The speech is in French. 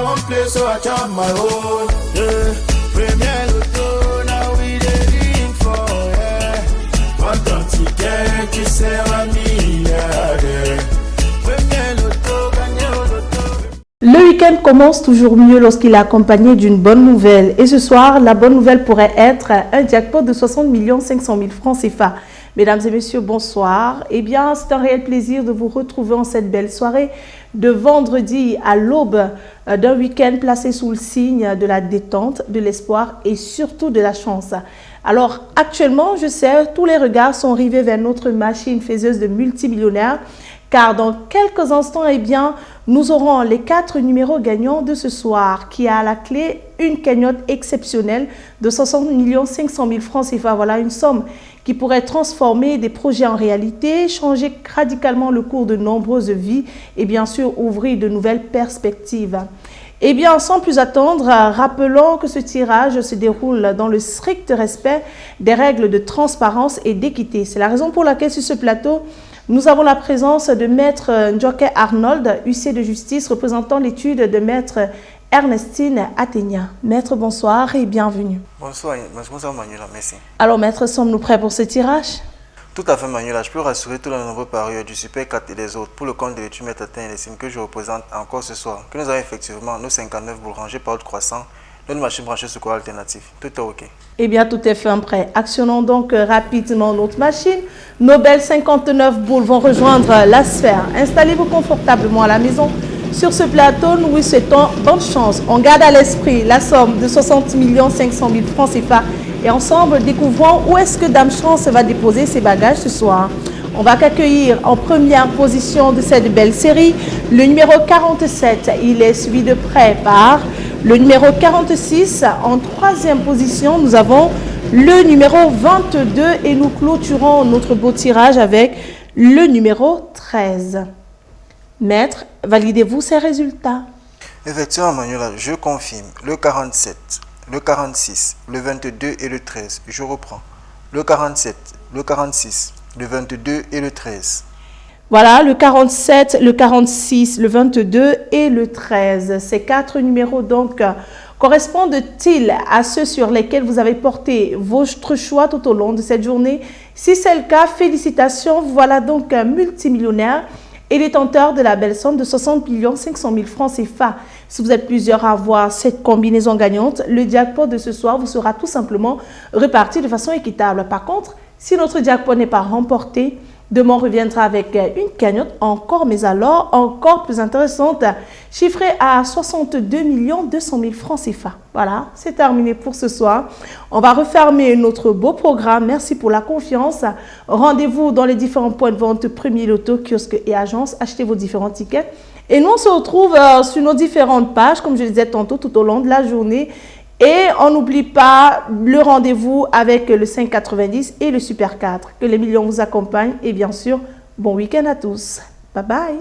one place, so I chop my own. Yeah. Premier Lotto, now we dey for, yeah. One ton ticket, qui sert à milliardaire. Premier Lotto, gagné au Lotto. Le week-end commence toujours mieux lorsqu'il est accompagné d'une bonne nouvelle. Et ce soir, la bonne nouvelle pourrait être un jackpot de 60 500 000 francs CFA. Mesdames et messieurs, bonsoir. Eh bien, c'est un réel plaisir de vous retrouver en cette belle soirée de vendredi à l'aube d'un week-end placé sous le signe de la détente, de l'espoir et surtout de la chance. Alors, actuellement, je sais, tous les regards sont rivés vers notre machine faiseuse de multimillionnaires, car dans quelques instants, eh bien, nous aurons les 4 numéros gagnants de ce soir, qui a à la clé une cagnotte exceptionnelle de 60 500 000 francs CFA. Voilà une somme qui pourrait transformer des projets en réalité, changer radicalement le cours de nombreuses vies et bien sûr ouvrir de nouvelles perspectives. Eh bien, sans plus attendre, rappelons que ce tirage se déroule dans le strict respect des règles de transparence et d'équité. C'est la raison pour laquelle sur ce plateau, nous avons la présence de Maître Njoke Arnold, huissier de justice, représentant l'étude de Maître Ernestine Athénia. Maître, bonsoir et bienvenue. Bonsoir Manuela, merci. Alors Maître, sommes-nous prêts pour ce tirage? Tout à fait Manuela, je peux rassurer tous les nombreux parieurs du Super 4 et des autres pour le compte de l'étude Maître Ernestine que je représente encore ce soir, que nous avons effectivement nos 59 boules rangées par ordre croissant, notre machine branchée sur courant alternatif. Tout est OK. Eh bien, tout est fait prêt. Actionnons donc rapidement notre machine. Nos belles 59 boules vont rejoindre la sphère. Installez-vous confortablement à la maison. Sur ce plateau, nous vous souhaitons bonne chance. On garde à l'esprit la somme de 60 500 000 francs CFA et ensemble découvrons où est-ce que Dame Chance va déposer ses bagages ce soir. On va accueillir en première position de cette belle série le numéro 47. Il est suivi de près par le numéro 46. En troisième position, nous avons le numéro 22 et nous clôturons notre beau tirage avec le numéro 13. Maître, validez-vous ces résultats? Effectivement Manuela, je confirme le 47, le 46, le 22 et le 13. Je reprends. Le 47, le 46, le 22 et le 13. Voilà, le 47, le 46, le 22 et le 13. Ces 4 numéros donc correspondent-ils à ceux sur lesquels vous avez porté votre choix tout au long de cette journée? Si c'est le cas, félicitations. Voilà donc un multimillionnaire et détenteur de la belle somme de 60 500 000 francs CFA. Si vous êtes plusieurs à avoir cette combinaison gagnante, le jackpot de ce soir vous sera tout simplement réparti de façon équitable. Par contre, si notre jackpot n'est pas remporté, demain on reviendra avec une cagnotte encore, mais alors encore plus intéressante, chiffrée à 62 200 000 francs CFA. Voilà, c'est terminé pour ce soir. On va refermer notre beau programme. Merci pour la confiance. Rendez-vous dans les différents points de vente, Premier Loto, kiosque et agence. Achetez vos différents tickets. Et nous, on se retrouve sur nos différentes pages, comme je le disais tantôt, tout au long de la journée. Et on n'oublie pas le rendez-vous avec le 5,90 et le Super 4. Que les millions vous accompagnent et bien sûr, bon week-end à tous. Bye bye.